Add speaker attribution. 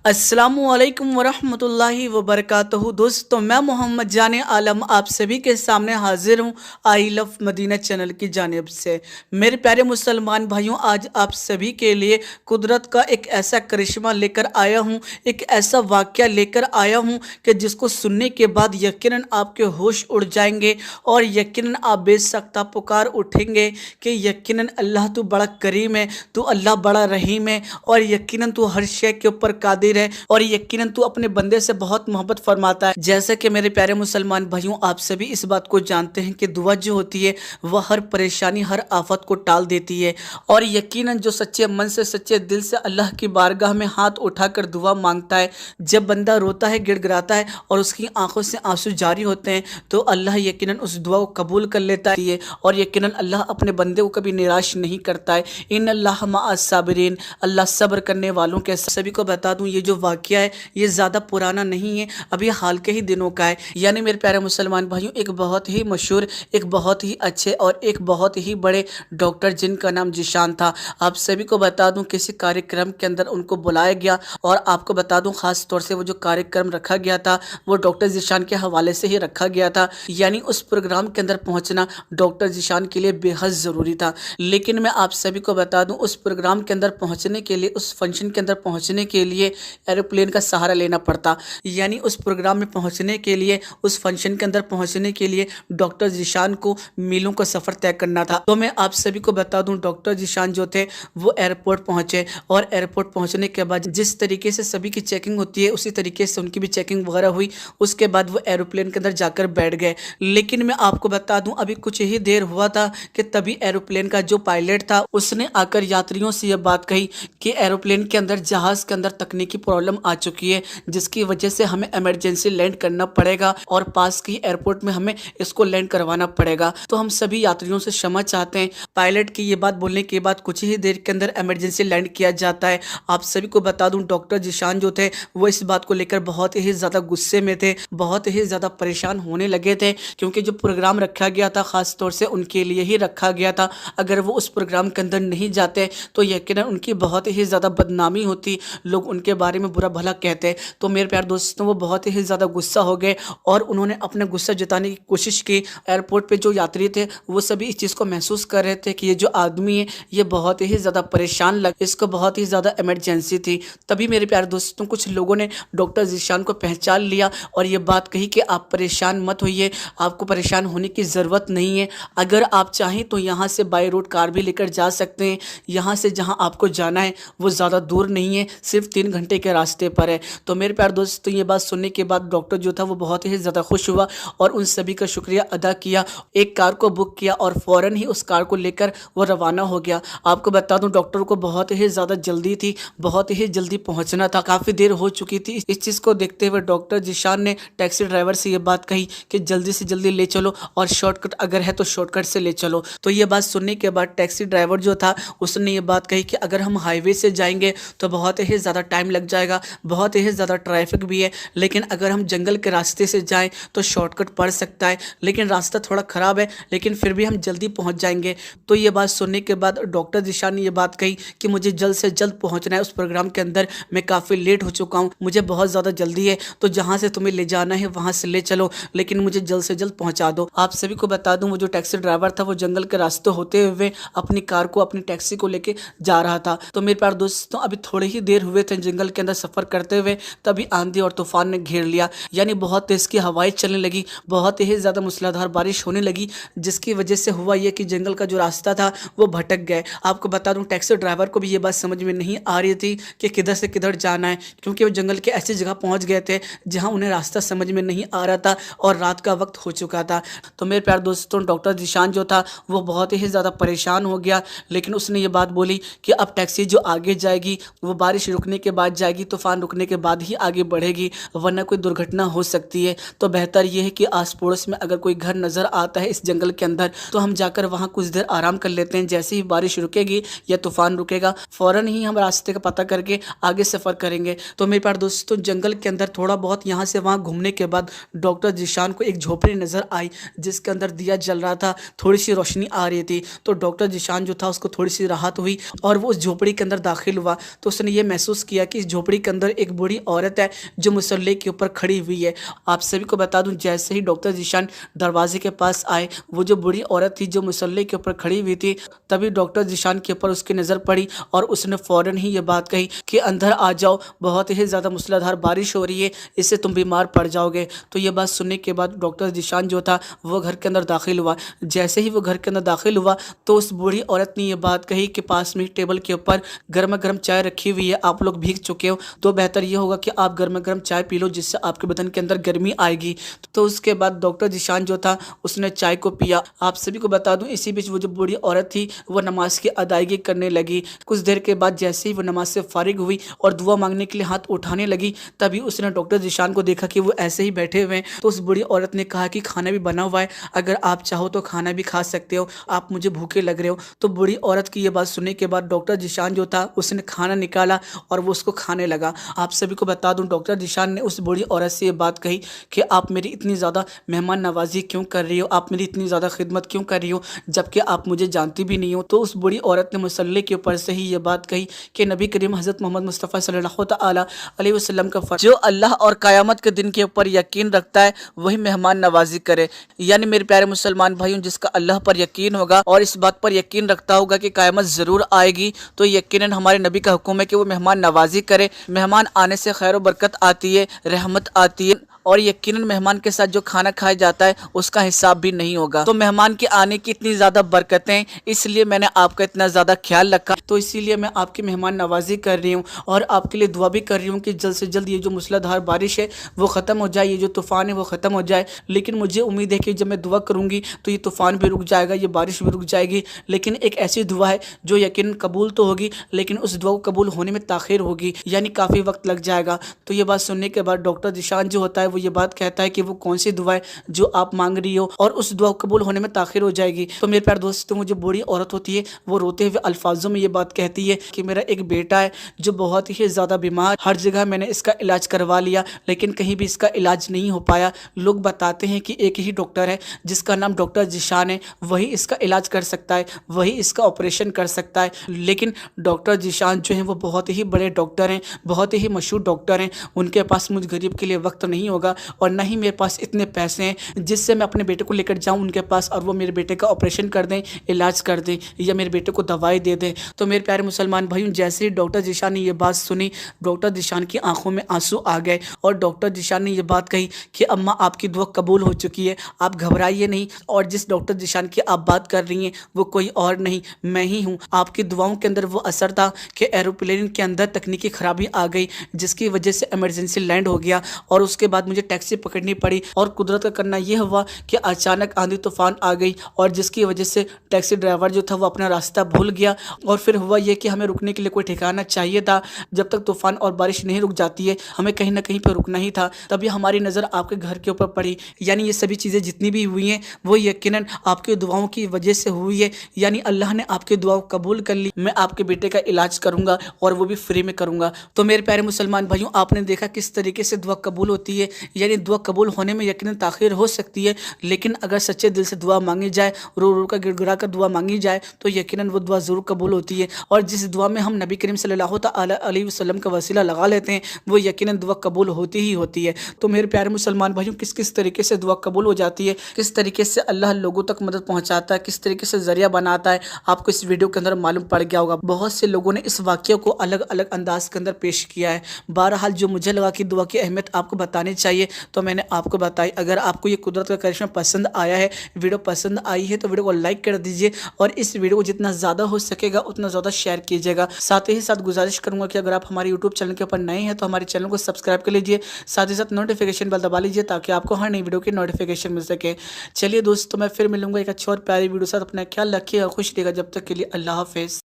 Speaker 1: अस्सलामुअलैकुम वरहमतुल्लाहि वबरकातुहू। दोस्तों, मैं मोहम्मद जाने आलम आप सभी के सामने हाजिर हूँ आई लव मदीना चैनल की जानिब से। मेरे प्यारे मुसलमान भाइयों, आज आप सभी के लिए कुदरत का एक ऐसा करिश्मा लेकर आया हूँ, एक ऐसा वाक़या लेकर आया हूँ कि जिसको सुनने के बाद यकीनन आपके होश उड़ जाएंगे और यकीनन आप बेसख्ता पुकार उठेंगे कि यकीनन अल्लाह तू बड़ा करीम है, तू अल्लाह बड़ा रहीम है और यकीनन तू हर शय के ऊपर कादिर है और यकीनन तू अपने बंदे से बहुत मोहब्बत फरमाता है। जैसे कि मेरे प्यारे मुसलमान भाइयों, आप सभी इस बात को जानते हैं कि दुआ जो होती है वह हर परेशानी, हर आफत को टाल देती है और यकीनन जो सच्चे मन से, सच्चे दिल से अल्लाह की बारगाह में हाथ उठाकर दुआ मांगता है, जब बंदा रोता है, गिड़गिड़ाता है और उसकी आंखों से आंसू जारी होते हैं, तो अल्लाह यकीनन उस दुआ को कबूल कर लेता है और यकीनन अल्लाह अपने बंदे को कभी निराश नहीं करता है। इन अल्लाह मअस साबिरीन, अल्लाह सब्र करने वालों के। सभी को बता दूं, ये जो वाक़या है ये ज़्यादा पुराना नहीं है, अभी हाल के ही दिनों का है। यानी मेरे प्यारे मुसलमान भाइयों, एक बहुत ही मशहूर, एक बहुत ही अच्छे और एक बहुत ही बड़े डॉक्टर जिनका नाम ज़ीशान था। आप सभी को बता दूं, किसी कार्यक्रम के अंदर उनको बुलाया गया और आपको बता दूं ख़ास तौर से वो जो कार्यक्रम रखा गया था वो डॉक्टर ज़ीशान के हवाले से ही रखा गया था। यानी उस प्रोग्राम के अंदर पहुँचना डॉक्टर ज़ीशान के लिए बेहद ज़रूरी था। लेकिन मैं आप सभी को बता दूं, उस प्रोग्राम के अंदर पहुंचने के लिए, उस फंक्शन के अंदर पहुंचने के लिए एरोप्लेन का सहारा लेना पड़ता। यानी उस प्रोग्राम में पहुंचने के लिए, उस फंक्शन के अंदर पहुंचने के लिए डॉक्टर ज़ीशान को मीलों का सफ़र तय करना था। तो मैं आप सभी को बता दूं, डॉक्टर ज़ीशान जो थे वो एयरपोर्ट पहुंचे और एयरपोर्ट पहुंचने के बाद जिस तरीके से सभी की चेकिंग होती है उसी तरीके से उनकी भी चेकिंग वगैरह हुई। उसके बाद वो एरोप्लेन के अंदर जाकर बैठ गए। लेकिन मैं आपको बता दूं, अभी कुछ ही देर हुआ था कि तभी एरोप्लेन का जो पायलट था उसने आकर यात्रियों से यह बात कही कि एरोप्लेन के अंदर, जहाज के अंदर तकनीकी प्रॉब्लम आ चुकी है, जिसकी वजह से हमें इमरजेंसी लैंड करना पड़ेगा और पास की एयरपोर्ट में हमें इसको लैंड करवाना पड़ेगा। तो हम सभी यात्रियों से क्षमा चाहते हैं। पायलट की ये बात बोलने के बाद कुछ ही देर के अंदर इमरजेंसी लैंड किया जाता है। आप सभी को बता दूं, डॉक्टर ज़ीशान जो थे वो इस बात को लेकर बहुत ही ज्यादा गुस्से में थे, बहुत ही ज्यादा परेशान होने लगे थे, क्योंकि जो प्रोग्राम रखा गया था खास तौर से उनके लिए ही रखा गया था। अगर वो उस प्रोग्राम के अंदर नहीं जाते तो यकीनन उनकी बहुत ही ज़्यादा बदनामी होती, लोग उनके बारे में बुरा भला कहते। तो मेरे प्यारे दोस्तों, वो बहुत ही ज़्यादा गुस्सा हो गए और उन्होंने अपना गुस्सा जताने की कोशिश की। एयरपोर्ट पे जो यात्री थे वो सभी इस चीज़ को महसूस कर रहे थे कि ये जो आदमी है ये बहुत ही ज़्यादा परेशान लग, इसको बहुत ही ज़्यादा इमरजेंसी थी। तभी मेरे प्यारे दोस्तों, कुछ लोगों ने डॉक्टर ज़ीशान को पहचान लिया और ये बात कही कि आप परेशान मत होइए, आपको परेशान होने की ज़रूरत नहीं है। अगर आप चाहें तो यहाँ से बाय रोड कार भी लेकर जा सकते हैं। यहाँ से जहाँ आपको जाना है वो ज़्यादा दूर नहीं है, सिर्फ 3 घंटे के रास्ते पर है। तो मेरे प्यारे दोस्तों, ये बात सुनने के बाद डॉक्टर जो था वो बहुत ही ज़्यादा खुश हुआ और उन सभी का शुक्रिया अदा किया। एक कार को बुक किया और फ़ौरन ही उस कार को लेकर वो रवाना हो गया। आपको बता दूं, डॉक्टर को बहुत ही ज़्यादा जल्दी थी, बहुत ही जल्दी पहुँचना था, काफ़ी देर हो चुकी थी। इस चीज़ को देखते हुए डॉक्टर ज़ीशान ने टैक्सी ड्राइवर से ये बात कही कि जल्दी से जल्दी ले चलो और शॉर्टकट अगर है तो शॉर्टकट से ले चलो। तो ये बात सुनने के बाद टैक्सी ड्राइवर जो था उसने ये बात कही कि अगर हम हाईवे से जाएंगे तो बहुत ही ज़्यादा टाइम लग जाएगा, बहुत ही ज़्यादा ट्रैफिक भी है, लेकिन अगर हम जंगल के रास्ते से जाएं तो शॉर्टकट पड़ सकता है, लेकिन रास्ता थोड़ा ख़राब है, लेकिन फिर भी हम जल्दी पहुंच जाएंगे। तो ये बात सुनने के बाद डॉक्टर ज़ीशान ने ये बात कही कि मुझे जल्द से जल्द पहुँचना है उस प्रोग्राम के अंदर, मैं काफ़ी लेट हो चुका हूँ, मुझे बहुत ज़्यादा जल्दी है, तो जहाँ से तुम्हें ले जाना है वहाँ से ले चलो, लेकिन मुझे जल्द से जल्द पहुँचा दो। आप सभी को बता दूं, वो जो टैक्सी ड्राइवर था वो जंगल के रास्ते होते हुए अपनी कार को, अपनी टैक्सी को लेके जा रहा था। तो मेरे प्यारे दोस्तों, अभी थोड़े ही देर हुए थे जंगल के अंदर सफर करते हुए, तभी आंधी और तूफान ने घेर लिया। यानी बहुत तेज की हवाएं चलने लगी, बहुत ही ज़्यादा मूसलाधार बारिश होने लगी, जिसकी वजह से हुआ यह कि जंगल का जो रास्ता था वो भटक गए। आपको बता दूं, टैक्सी ड्राइवर को भी ये बात समझ में नहीं आ रही थी कि किधर से किधर जाना है, क्योंकि वो जंगल के ऐसी जगह पहुंच गए थे जहां उन्हें रास्ता समझ में नहीं आ रहा था और रात का वक्त हो चुका था। तो मेरे प्यारे दोस्तों, डॉक्टर ज़ीशान जो था वो बहुत ही ज़्यादा परेशान हो गया, लेकिन उसने ये बात बोली कि अब टैक्सी जो आगे जाएगी वो बारिश रुकने के बाद जाएगी, तूफान रुकने के बाद ही आगे बढ़ेगी, वरना कोई दुर्घटना हो सकती है। तो बेहतर ये है कि आस पड़ोस में अगर कोई घर नज़र आता है इस जंगल के अंदर तो हम जाकर वहाँ कुछ देर आराम कर लेते हैं। जैसे ही बारिश रुकेगी या तूफान रुकेगा, फ़ौरन ही हम रास्ते का पता करके आगे सफ़र करेंगे। तो मेरे प्यारे दोस्तों, जंगल के अंदर थोड़ा बहुत यहाँ से वहाँ घूमने के बाद डॉक्टर ज़ीशान को एक झोपड़ी नज़र आई जिसके अंदर दिया जल रहा था, थोड़ी सी रोशनी आ रही थी। तो डॉक्टर ज़ीशान जो था उसको थोड़ी सी राहत हुई और वो उस झोपड़ी के अंदर दाखिल हुआ। तो उसने ये महसूस किया कि इस झोपड़ी के अंदर एक बूढ़ी औरत है जो मुसल्ले के ऊपर खड़ी हुई है। आप सभी को बता दूं, जैसे ही डॉक्टर जीशान दरवाजे के पास आए, वो जो बूढ़ी औरत थी जो मुसल्ले के ऊपर खड़ी हुई थी, तभी डॉक्टर जीशान के ऊपर उसकी नज़र पड़ी और उसने फ़ौरन ही ये बात कही कि अंदर आ जाओ, बहुत ही ज़्यादा मूसलाधार बारिश हो रही है, इससे तुम बीमार पड़ जाओगे। तो ये बात सुनने के बाद डॉक्टर जीशान जो था वो घर के अंदर दाखिल हुआ। जैसे ही वो घर के अंदर दाखिल हुआ तो उस बूढ़ी औरत ने ये बात कही कि पास में टेबल के ऊपर गर्मा गर्म चाय रखी हुई है, आप लोग भीग चुके हो तो बेहतर ये होगा कि आप गर्मा गर्म चाय पी लो, जिससे आपके बदन के अंदर गर्मी आएगी। तो उसके बाद डॉक्टर जीशान जो था उसने चाय को पिया। आप सभी को बता दूं, इसी बीच वो जो बूढ़ी औरत थी वो नमाज की अदायगी करने लगी। कुछ देर के बाद जैसे ही वो नमाज से फारिग हुई और दुआ मांगने के लिए हाथ उठाने लगी, तभी उसने डॉक्टर जीशान को देखा कि वो ऐसे ही बैठे हुए हैं। तो उस बूढ़ी औरत ने कहा कि खाना भी बना हुआ है, अगर आप चाहो तो खाना भी खा सकते हो, आप मुझे भूखे लग रहे हो। तो बूढ़ी औरत की ये बात सुनने के बाद डॉक्टर जीशान जो था उसने खाना निकाला और वो उसको खाने लगा। आप सभी को बता दूं, डॉक्टर जीशान ने उस बूढ़ी औरत से ये बात कही कि आप मेरी इतनी ज़्यादा मेहमान नवाजी क्यों कर रही हो, आप मेरी इतनी ज़्यादा खिदमत क्यों कर रही हो, जबकि आप मुझे जानती भी नहीं हो। तो उस बूढ़ी औरत ने मुसल्ले के ऊपर से ही ये बात कही कि नबी करीम हज़रत मोहम्मद मुस्तफ़ा सल्लल्लाहु तआला अलैहि वसल्लम का फर्ज, जो अल्लाह और क़यामत के दिन के ऊपर यकीन रखता है वही मेहमान नवाजी करे। यानी मेरे प्यारे मुसलमान भाइयों, जिसका अल्लाह पर यकीन होगा और इस बात पर यकीन रखता होगा कि क़यामत ज़रूर आएगी, तो यकीनन हमारे नबी का हुक्म है कि वो मेहमान नवाजी करे। मेहमान आने से खैर व बरकत आती है, रहमत आती है, और यकीनन मेहमान के साथ जो खाना खाया जाता है उसका हिसाब भी नहीं होगा। तो मेहमान के आने की इतनी ज़्यादा बरकतें, इसलिए मैंने आपका इतना ज़्यादा ख्याल रखा। तो इसीलिए मैं आपकी मेहमान नवाजी कर रही हूँ और आपके लिए दुआ भी कर रही हूँ कि जल्द से जल्द ये जो मूसलाधार बारिश है वो ख़त्म हो जाए, ये जो तूफ़ान है वो ख़त्म हो जाए। लेकिन मुझे उम्मीद है कि जब मैं दुआ करूँगी तो ये तूफ़ान भी रुक जाएगा, ये बारिश भी रुक जाएगी। लेकिन एक ऐसी दुआ है जो यकीनन कबूल तो होगी, लेकिन उस दुआ को कबूल होने में ताख़ीर होगी, यानी काफ़ी वक्त लग जाएगा। तो ये बात सुनने के बाद डॉक्टर जीशान जो होता है वो ये बात कहता है कि वो कौन सी दुआ है जो आप मांग रही हो और उस दुआ कबूल होने में ताखिर हो जाएगी। तो मेरे प्यारे दोस्तों, वो जो बूढ़ी औरत होती है वो रोते हुए अल्फाजों में ये बात कहती है कि मेरा एक बेटा है जो बहुत ही ज़्यादा बीमार, हर जगह मैंने इसका इलाज करवा लिया लेकिन कहीं भी इसका इलाज नहीं हो पाया। लोग बताते हैं कि एक ही डॉक्टर है जिसका नाम डॉक्टर जीशान है, वही इसका इलाज कर सकता है, वही इसका ऑपरेशन कर सकता है। लेकिन डॉक्टर जीशान जो है वो बहुत ही बड़े डॉक्टर हैं, बहुत ही मशहूर डॉक्टर हैं, उनके पास मुझ गरीब के लिए वक्त नहीं होगा और ना ही मेरे पास इतने पैसे हैं जिससे मैं अपने बेटे को लेकर जाऊं उनके पास और वो मेरे बेटे का ऑपरेशन कर दें, इलाज कर दें या मेरे बेटे को दवाई दे दें। तो मेरे प्यारे मुसलमान भाइयों, जैसे ही डॉक्टर जीशान ने ये बात सुनी, डॉक्टर जीशान की आंखों में आंसू आ गए और डॉक्टर जीशान ने ये बात कही कि अम्मा आपकी दुआ कबूल हो चुकी है, आप घबराइए नहीं, और जिस डॉक्टर जीशान की आप बात कर रही हैं वो कोई और नहीं, मैं ही हूँ। आपकी दुआओं के अंदर वो असर था कि एरोप्लेन के अंदर तकनीकी खराबी आ गई जिसकी वजह से इमरजेंसी लैंड हो गया और उसके बाद मुझे टैक्सी पकड़नी पड़ी और कुदरत का करना यह हुआ कि अचानक आंधी तूफान आ गई और जिसकी वजह से टैक्सी ड्राइवर जो था वो अपना रास्ता भूल गया। और फिर हुआ ये कि हमें रुकने के लिए कोई ठिकाना चाहिए था, जब तक तूफान और बारिश नहीं रुक जाती है हमें कहीं ना कहीं पर रुकना ही था। तभी हमारी नज़र आपके घर के ऊपर पड़ी। यानी ये सभी चीज़ें जितनी भी हुई हैं वो यकीनन आपकी दुआओं की वजह से हुई है, यानी अल्लाह ने आपकी दुआ को कबूल कर ली। मैं आपके बेटे का इलाज करूँगा और वो भी फ्री में करूँगा। तो मेरे प्यारे मुसलमान भाइयों, आपने देखा किस तरीके से दुआ कबूल होती है। यानी दुआ कबूल होने में यकीनन ताख़ीर हो सकती है, लेकिन अगर सच्चे दिल से दुआ मांगी जाए, रो रो कर गिड़गिड़ा कर दुआ मांगी जाए तो यकीनन वो दुआ ज़रूर कबूल होती है। और जिस दुआ में हम नबी करीम सल्लल्लाहु अलैहि वसल्लम का वसीला लगा लेते हैं वो यकीनन दुआ कबूल होती ही होती है। तो मेरे प्यारे मुसलमान भाइयों, किस किस तरीके से दुआ कबूल हो जाती है, किस तरीके से अल्लाह लोगों तक मदद पहुँचाता है, किस तरीके से ज़रिया बनाता है, आपको इस वीडियो के अंदर मालूम पड़ गया होगा। बहुत से लोगों ने इस वाक़े को अलग अलग अंदाज के अंदर पेश किया है। बहरहाल जो मुझे लगा कि दुआ की अहमियत आपको बतानी चाहिए तो मैंने आपको बताई। अगर आपको ये कुदरत का करिश्मा पसंद आया है, वीडियो पसंद आई है, तो वीडियो को लाइक कर दीजिए और इस वीडियो को जितना ज़्यादा हो सकेगा उतना ज़्यादा शेयर कीजिएगा। साथ ही साथ गुजारिश करूँगा कि अगर आप हमारे यूट्यूब चैनल के ऊपर नए हैं तो हमारे चैनल को सब्सक्राइब कर लीजिए, साथ ही साथ नोटिफिकेशन बेल दबा लीजिए ताकि आपको हर नई वीडियो की नोटिफिकेशन मिल सके। चलिए दोस्तों, मैं फिर मिलूंगा एक अच्छी और प्यारी वीडियो साथ। अपना ख्याल रखिए और खुश रहिएगा। जब तक के लिए अल्लाह हाफिज़।